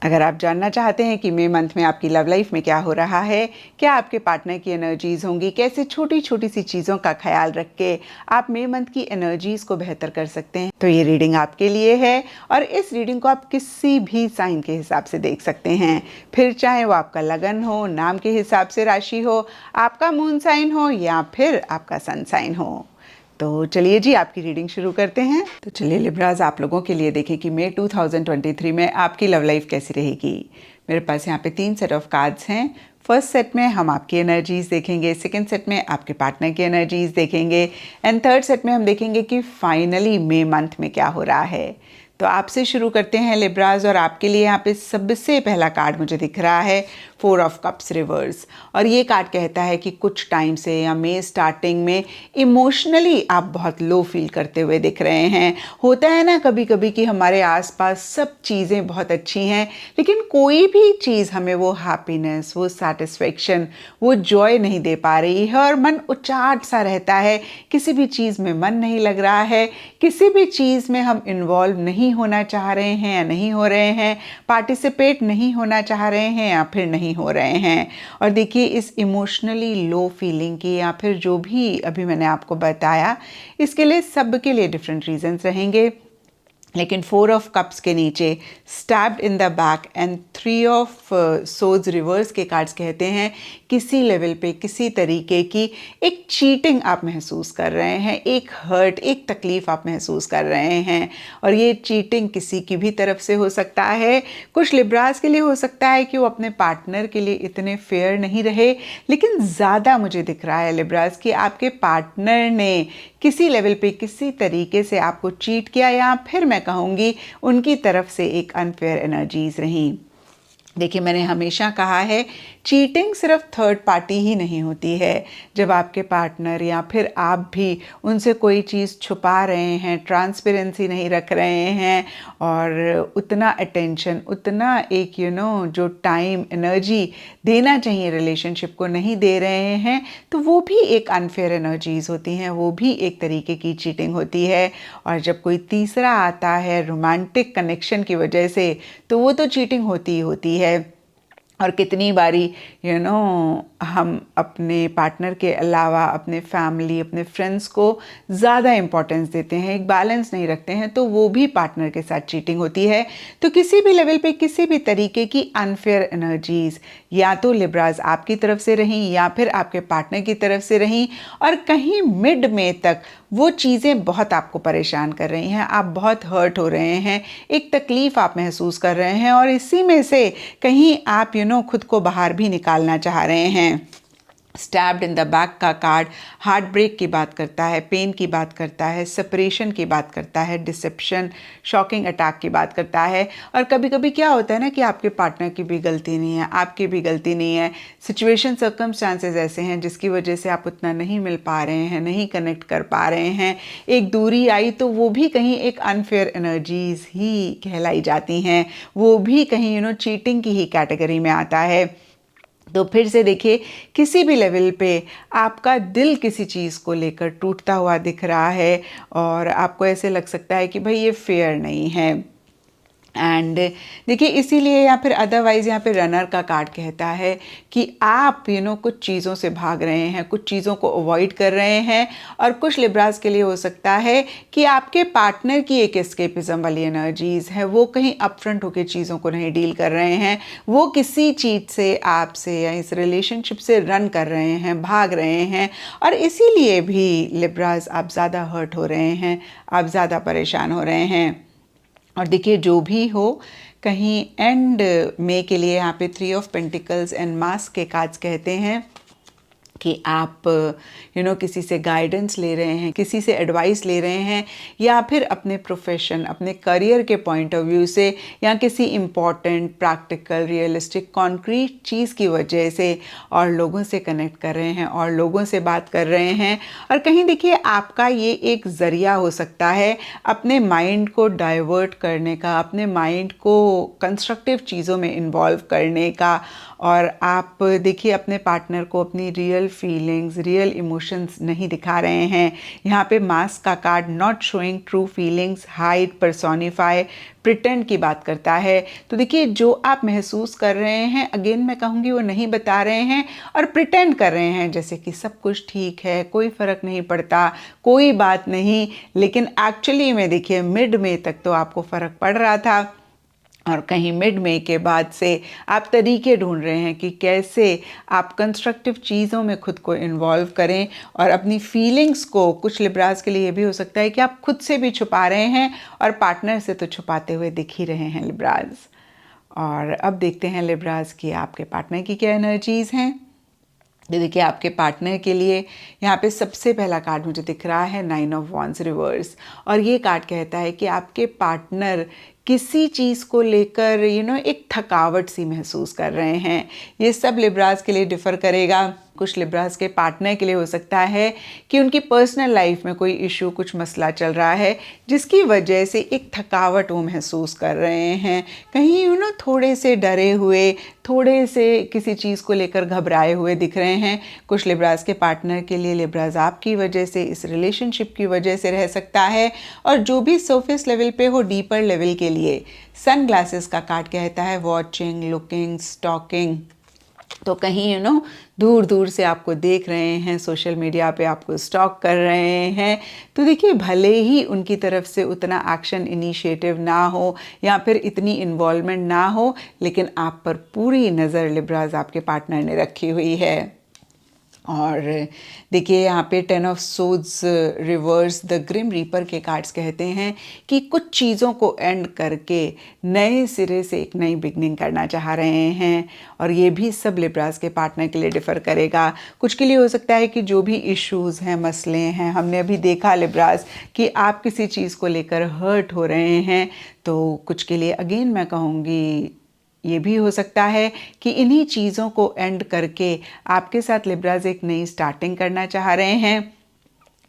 अगर आप जानना चाहते हैं कि मई मंथ में आपकी लव लाइफ में क्या हो रहा है, क्या आपके पार्टनर की एनर्जीज होंगी, कैसे छोटी छोटी सी चीज़ों का ख्याल रख के आप मई मंथ की एनर्जीज को बेहतर कर सकते हैं, तो ये रीडिंग आपके लिए है। और इस रीडिंग को आप किसी भी साइन के हिसाब से देख सकते हैं, फिर चाहे वो आपका लगन हो, नाम के हिसाब से राशि हो, आपका मून साइन हो या फिर आपका सन साइन हो। तो चलिए जी आपकी रीडिंग शुरू करते हैं। तो चलिए लिब्राज, आप लोगों के लिए देखें कि मई 2023 में आपकी लव लाइफ कैसी रहेगी। मेरे पास यहाँ पे 3 सेट ऑफ कार्ड्स हैं। फर्स्ट सेट में हम आपकी एनर्जीज देखेंगे, सेकंड सेट में आपके पार्टनर की एनर्जीज देखेंगे एंड थर्ड सेट में हम देखेंगे कि फाइनली मई मंथ में क्या हो रहा है। तो आपसे शुरू करते हैं लिब्राज, और आपके लिए यहाँ पे सबसे पहला कार्ड मुझे दिख रहा है 4 ऑफ कप्स रिवर्स। और ये कार्ड कहता है कि कुछ टाइम से या मई स्टार्टिंग में इमोशनली आप बहुत लो फील करते हुए दिख रहे हैं। होता है ना कभी कभी कि हमारे आसपास सब चीज़ें बहुत अच्छी हैं, लेकिन कोई भी चीज़ हमें वो हैप्पीनेस, वो सेटिस्फेक्शन, वो जॉय नहीं दे पा रही है और मन उचाट सा रहता है। किसी भी चीज़ में मन नहीं लग रहा है, किसी भी चीज़ में हम इन्वॉल्व नहीं होना चाह रहे हैं या नहीं हो रहे हैं, पार्टिसिपेट नहीं होना चाह रहे हैं या फिर नहीं हो रहे हैं। और देखिए, इस इमोशनली लो फीलिंग की या फिर जो भी अभी मैंने आपको बताया, इसके लिए सबके लिए डिफरेंट रीजंस रहेंगे। लेकिन 4 ऑफ कप्स के नीचे stabbed in the back and 3 of swords reverse के कार्ड्स कहते हैं किसी लेवल पे किसी तरीके की एक चीटिंग आप महसूस कर रहे हैं, एक हर्ट, एक तकलीफ आप महसूस कर रहे हैं। और ये चीटिंग किसी की भी तरफ से हो सकता है। कुछ लिब्रास के लिए हो सकता है कि वो अपने पार्टनर के लिए इतने फेयर नहीं रहे, लेकिन ज़्यादा मुझे दिख रहा है लिब्रास कि आपके पार्टनर ने किसी लेवल पे किसी तरीके से आपको चीट किया, या फिर मैं कहूँगी उनकी तरफ से एक अनफेयर एनर्जीज रहीं। देखिए, मैंने हमेशा कहा है चीटिंग सिर्फ थर्ड पार्टी ही नहीं होती है। जब आपके पार्टनर या फिर आप भी उनसे कोई चीज़ छुपा रहे हैं, ट्रांसपेरेंसी नहीं रख रहे हैं और उतना अटेंशन, उतना एक जो टाइम, एनर्जी देना चाहिए रिलेशनशिप को नहीं दे रहे हैं, तो वो भी एक अनफेयर एनर्जीज होती हैं, वो भी एक तरीके की चीटिंग होती है। और जब कोई तीसरा आता है रोमांटिक कनेक्शन की वजह से, तो वो तो चीटिंग होती ही होती है। और कितनी बारी हम अपने पार्टनर के अलावा अपने फैमिली, अपने फ्रेंड्स को ज़्यादा इम्पोर्टेंस देते हैं, एक बैलेंस नहीं रखते हैं, तो वो भी पार्टनर के साथ चीटिंग होती है। तो किसी भी लेवल पे किसी भी तरीके की अनफेयर एनर्जीज या तो लिब्राज आपकी तरफ से रहीं या फिर आपके पार्टनर की तरफ से रहीं, और कहीं मिड में तक वो चीज़ें बहुत आपको परेशान कर रही हैं, आप बहुत हर्ट हो रहे हैं, एक तकलीफ़ आप महसूस कर रहे हैं और इसी में से कहीं आप खुद को बाहर भी निकालना चाह रहे हैं। स्टैब्ड इन द बैक का कार्ड हार्ट ब्रेक की बात करता है, पेन की बात करता है, सेपरेशन की बात करता है, डिसेप्शन, शॉकिंग अटैक की बात करता है। और कभी कभी क्या होता है ना कि आपके पार्टनर की भी गलती नहीं है, आपकी भी गलती नहीं है, सिचुएशन, सर्कमस्टांसेस ऐसे हैं जिसकी वजह से आप उतना नहीं मिल पा रहे हैं, नहीं कनेक्ट कर पा रहे हैं, एक दूरी आई, तो वो भी कहीं एक अनफेयर एनर्जीज ही कहलाई जाती हैं, वो भी कहीं चीटिंग की ही कैटेगरी में आता है। तो फिर से देखिए, किसी भी लेवल पे आपका दिल किसी चीज़ को लेकर टूटता हुआ दिख रहा है और आपको ऐसे लग सकता है कि भाई ये फेयर नहीं है। एंड देखिए, इसीलिए या फिर अदरवाइज़ यहाँ पे रनर का कार्ड कहता है कि आप कुछ चीज़ों से भाग रहे हैं, कुछ चीज़ों को अवॉइड कर रहे हैं। और कुछ लिब्रास के लिए हो सकता है कि आपके पार्टनर की एक एस्केपिज्म वाली एनर्जीज है, वो कहीं अपफ्रंट होकर चीज़ों को नहीं डील कर रहे हैं, वो किसी चीज़ से, आपसे या इस रिलेशनशिप से रन कर रहे हैं, भाग रहे हैं। और इसीलिए भी लिब्रास आप ज़्यादा हर्ट हो रहे हैं, आप ज़्यादा परेशान हो रहे हैं। और देखिए, जो भी हो, कहीं एंड में के लिए यहाँ पे 3 ऑफ पेंटिकल्स एंड मास्क के कार्ड्स कहते हैं कि आप किसी से गाइडेंस ले रहे हैं, किसी से एडवाइस ले रहे हैं, या फिर अपने प्रोफेशन, अपने करियर के पॉइंट ऑफ व्यू से, या किसी इम्पॉर्टेंट, प्रैक्टिकल, रियलिस्टिक, कॉन्क्रीट चीज़ की वजह से और लोगों से कनेक्ट कर रहे हैं और लोगों से बात कर रहे हैं। और कहीं देखिए, आपका ये एक ज़रिया हो सकता है अपने माइंड को डाइवर्ट करने का, अपने माइंड को कंस्ट्रक्टिव चीज़ों में इन्वॉल्व करने का। और आप देखिए, अपने पार्टनर को अपनी real real feelings, real emotions नहीं दिखा रहे हैं। यहाँ पे मास्क का card not showing true feelings, hide, personify, pretend की बात करता है। तो देखिए जो आप महसूस कर रहे हैं, अगेन मैं कहूँगी वो नहीं बता रहे हैं और प्रिटेंड कर रहे हैं जैसे कि सब कुछ ठीक है, कोई फ़र्क नहीं पड़ता, कोई बात नहीं। लेकिन एक्चुअली में देखिए मिड में तक तो आपको फ़र्क पड़ रहा था और कहीं मिड में के बाद से आप तरीके ढूंढ रहे हैं कि कैसे आप कंस्ट्रक्टिव चीज़ों में खुद को इन्वॉल्व करें और अपनी फीलिंग्स को, कुछ लिब्रास के लिए ये भी हो सकता है कि आप खुद से भी छुपा रहे हैं और पार्टनर से तो छुपाते हुए दिख ही रहे हैं लिब्रास। और अब देखते हैं लिब्रास की आपके पार्टनर की क्या एनर्जीज़ हैं। तो देखिए आपके पार्टनर के लिए यहाँ पे सबसे पहला कार्ड मुझे दिख रहा है 9 ऑफ वॉन्ड्स रिवर्स, और ये कार्ड कहता है कि आपके पार्टनर किसी चीज़ को लेकर एक थकावट सी महसूस कर रहे हैं। ये सब लिब्रास के लिए डिफ़र करेगा। कुछ लिब्रास के पार्टनर के लिए हो सकता है कि उनकी पर्सनल लाइफ में कोई इशू, कुछ मसला चल रहा है जिसकी वजह से एक थकावट वो महसूस कर रहे हैं। कहीं थोड़े से डरे हुए, थोड़े से किसी चीज़ को लेकर घबराए हुए दिख रहे हैं। कुछ लिब्रास के पार्टनर के लिए लिब्रास आपकी वजह से, इस रिलेशनशिप की वजह से रह सकता है। और जो भी सरफेस लेवल पे हो, डीपर लेवल के लिए सन ग्लासेस का कार्ड कहता है वॉचिंग, लुकिंग, स्टॉकिंग। तो कहीं दूर दूर से आपको देख रहे हैं, सोशल मीडिया पे आपको स्टॉक कर रहे हैं। तो देखिए भले ही उनकी तरफ से उतना एक्शन इनिशिएटिव ना हो या फिर इतनी इन्वॉल्वमेंट ना हो, लेकिन आप पर पूरी नज़र लिब्रास आपके पार्टनर ने रखी हुई है। और देखिए यहाँ पे 10 of swords reverse, the grim reaper के कार्ड्स कहते हैं कि कुछ चीज़ों को एंड करके नए सिरे से एक नई बिगनिंग करना चाह रहे हैं। और ये भी सब लिब्रास के पार्टनर के लिए डिफ़र करेगा। कुछ के लिए हो सकता है कि जो भी इश्यूज़ हैं, मसले हैं, हमने अभी देखा लिब्रास कि आप किसी चीज़ को लेकर हर्ट हो रहे हैं। तो कुछ के लिए अगेन मैं कहूँगी ये भी हो सकता है कि इन्हीं चीज़ों को एंड करके आपके साथ लिब्रास एक नई स्टार्टिंग करना चाह रहे हैं।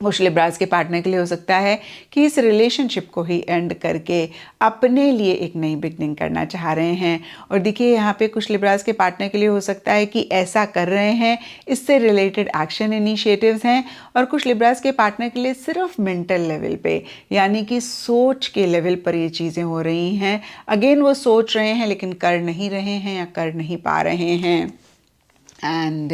कुछ लिब्रास के पार्टनर के लिए हो सकता है कि इस रिलेशनशिप को ही एंड करके अपने लिए एक नई बिगनिंग करना चाह रहे हैं। और देखिए यहाँ पे कुछ लिब्रास के पार्टनर के लिए हो सकता है कि ऐसा कर रहे हैं, इससे रिलेटेड एक्शन इनिशिएटिव्स हैं। और कुछ लिब्रास के पार्टनर के लिए सिर्फ मेंटल लेवल पे, यानी कि सोच के लेवल पर ये चीज़ें हो रही हैं। अगेन वो सोच रहे हैं लेकिन कर नहीं रहे हैं या कर नहीं पा रहे हैं। एंड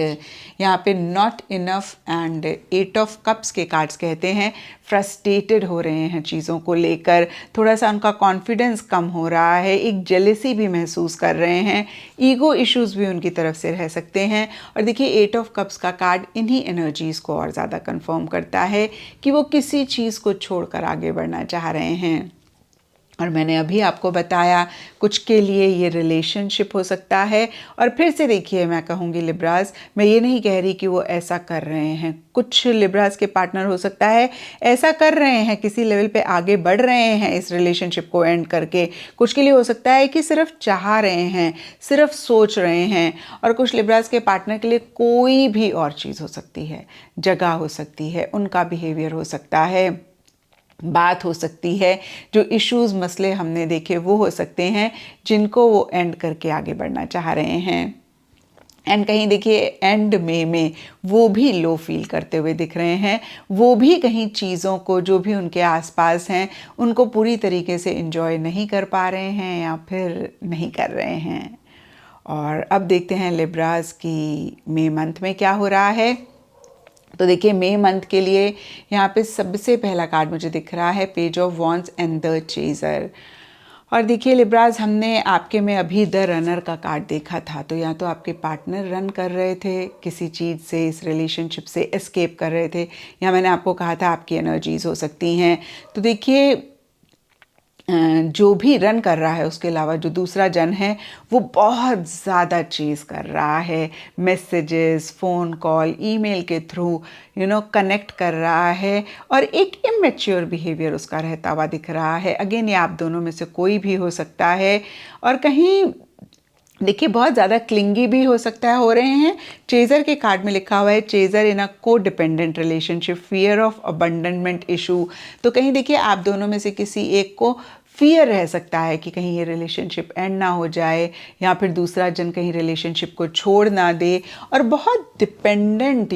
यहाँ पे not enough and 8 of cups के कार्ड्स कहते हैं फ्रस्ट्रेटेड हो रहे हैं चीज़ों को लेकर, थोड़ा सा उनका कॉन्फिडेंस कम हो रहा है, एक जेलसी भी महसूस कर रहे हैं, ईगो इश्यूज भी उनकी तरफ से रह सकते हैं। और देखिए 8 ऑफ कप्स का कार्ड इन्हीं एनर्जीज़ को और ज़्यादा कंफर्म करता है कि वो किसी चीज़ को छोड़कर आगे बढ़ना चाह रहे हैं। और मैंने अभी आपको बताया कुछ के लिए ये रिलेशनशिप हो सकता है। और फिर से देखिए मैं कहूँगी लिब्रास, मैं ये नहीं कह रही कि वो ऐसा कर रहे हैं। कुछ लिब्रास के पार्टनर हो सकता है ऐसा कर रहे हैं, किसी लेवल पे आगे बढ़ रहे हैं इस रिलेशनशिप को एंड करके। कुछ के लिए हो सकता है कि सिर्फ चाह रहे हैं, सिर्फ सोच रहे हैं। और कुछ लिब्रास के पार्टनर के लिए कोई भी और चीज़ हो सकती है, जगह हो सकती है, उनका बिहेवियर हो सकता है, बात हो सकती है, जो इश्यूज़, मसले हमने देखे वो हो सकते हैं जिनको वो एंड करके आगे बढ़ना चाह रहे हैं। एंड कहीं देखिए एंड में वो भी लो फील करते हुए दिख रहे हैं। वो भी कहीं चीज़ों को, जो भी उनके आसपास हैं, उनको पूरी तरीके से एंजॉय नहीं कर पा रहे हैं या फिर नहीं कर रहे हैं। और अब देखते हैं लिब्रास की मई मंथ में क्या हो रहा है। तो देखिए मई मंथ के लिए यहाँ पे सबसे पहला कार्ड मुझे दिख रहा है page of wands and the chaser. और देखिए लिब्रास, हमने आपके में अभी द रनर का कार्ड देखा था। तो या तो आपके पार्टनर रन कर रहे थे किसी चीज़ से, इस रिलेशनशिप से एस्केप कर रहे थे, या मैंने आपको कहा था आपकी एनर्जीज हो सकती हैं। तो देखिए जो भी रन कर रहा है उसके अलावा जो दूसरा जन है वो बहुत ज़्यादा चेज़ कर रहा है, मैसेजेस, फ़ोन कॉल, ईमेल के थ्रू कनेक्ट कर रहा है और एक इमेच्योर बिहेवियर उसका रहता हुआ दिख रहा है। अगेन ये आप दोनों में से कोई भी हो सकता है। और कहीं देखिए बहुत ज़्यादा क्लिंगी भी हो सकता है, हो रहे हैं। चेजर के कार्ड में लिखा हुआ है chaser in a codependent relationship, fear of abandonment issue. तो कहीं देखिए आप दोनों में से किसी एक को फियर रह सकता है कि कहीं ये रिलेशनशिप एंड ना हो जाए या फिर दूसरा जन कहीं रिलेशनशिप को छोड़ ना दे, और बहुत डिपेंडेंट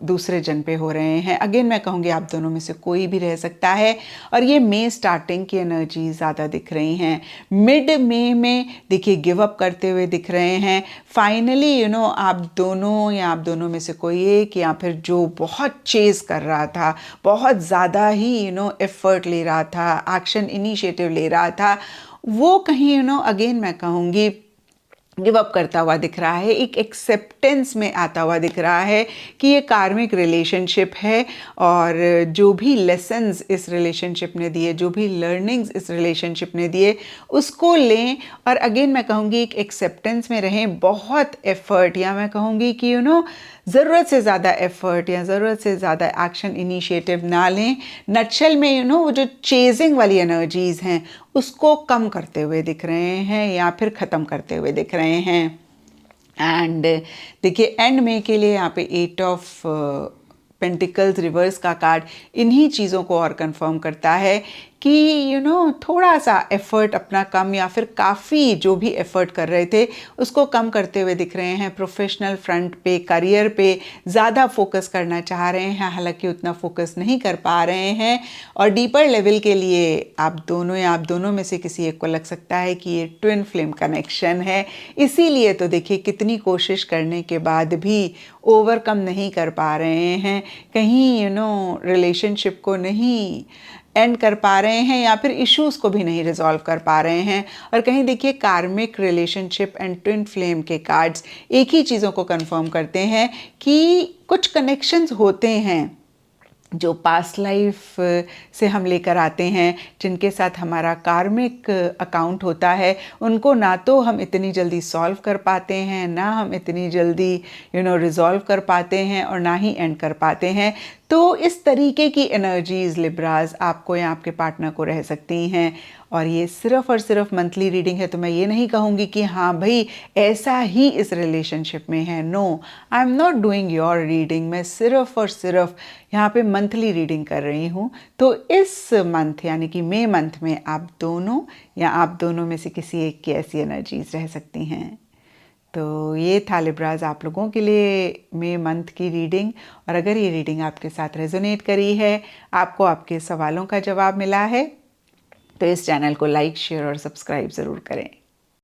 दूसरे जन पे हो रहे हैं। अगेन मैं कहूँगी आप दोनों में से कोई भी रह सकता है। और ये मई स्टार्टिंग की एनर्जी ज़्यादा दिख रही हैं। मिड मई में देखिए गिव अप करते हुए दिख रहे हैं। फाइनली आप दोनों या आप दोनों में से कोई एक, या फिर जो बहुत चेज़ कर रहा था, बहुत ज़्यादा ही एफर्ट ले रहा था, एक्शन इनिशिएटिव ले रहा था, वो कहीं अगेन मैं कहूँगी गिव अप करता हुआ दिख रहा है, एक एक्सेप्टेंस में आता हुआ दिख रहा है कि ये कार्मिक रिलेशनशिप है, और जो भी लेसन्स इस रिलेशनशिप ने दिए, जो भी लर्निंग्स इस रिलेशनशिप ने दिए, उसको लें। और अगेन मैं कहूँगी एक एक्सेप्टेंस में रहें। बहुत एफर्ट, या मैं कहूँगी कि ज़रूरत से ज़्यादा एफर्ट या ज़रूरत से ज़्यादा एक्शन इनिशिएटिव ना लें। नटशेल में वो जो चेजिंग वाली एनर्जीज़ हैं उसको कम करते हुए दिख रहे हैं या फिर ख़त्म करते हुए दिख रहे हैं। एंड देखिए एंड में के लिए यहाँ पे 8 ऑफ पेंटिकल्स रिवर्स का कार्ड इन्हीं चीज़ों को और कंफर्म करता है कि थोड़ा सा एफर्ट अपना कम, या फिर काफ़ी जो भी एफर्ट कर रहे थे उसको कम करते हुए दिख रहे हैं। प्रोफेशनल फ्रंट पे, करियर पे ज़्यादा फोकस करना चाह रहे हैं, हालांकि उतना फोकस नहीं कर पा रहे हैं। और डीपर लेवल के लिए आप दोनों या आप दोनों में से किसी एक को लग सकता है कि ये ट्विन फ्लेम कनेक्शन है। इसीलिए तो देखिए कितनी कोशिश करने के बाद भी ओवरकम नहीं कर पा रहे हैं, कहीं रिलेशनशिप को नहीं एंड कर पा रहे हैं, या फिर इश्यूज़ को भी नहीं रिजॉल्व कर पा रहे हैं। और कहीं देखिए कार्मिक रिलेशनशिप एंड ट्विन फ्लेम के कार्ड्स एक ही चीज़ों को कंफर्म करते हैं कि कुछ कनेक्शंस होते हैं जो पास्ट लाइफ से हम लेकर आते हैं, जिनके साथ हमारा कार्मिक अकाउंट होता है। उनको ना तो हम इतनी जल्दी सॉल्व कर पाते हैं, ना हम इतनी जल्दी रिजॉल्व कर पाते हैं, और ना ही एंड कर पाते हैं। तो इस तरीके की एनर्जीज़ लिब्राज आपको या आपके पार्टनर को रह सकती हैं। और ये सिर्फ़ और सिर्फ मंथली रीडिंग है, तो मैं ये नहीं कहूँगी कि हाँ भाई ऐसा ही इस रिलेशनशिप में है। No, I am not doing your reading. मैं सिर्फ़ और सिर्फ यहाँ पे मंथली रीडिंग कर रही हूँ। तो इस मंथ यानी कि मई मंथ में आप दोनों या आप दोनों में से किसी एक की ऐसी एनर्जीज रह सकती हैं। तो ये था लिब्राज आप लोगों के लिए मई मंथ की रीडिंग। और अगर ये रीडिंग आपके साथ रेजोनेट करी है, आपको आपके सवालों का जवाब मिला है, तो इस चैनल को लाइक, शेयर और सब्सक्राइब ज़रूर करें।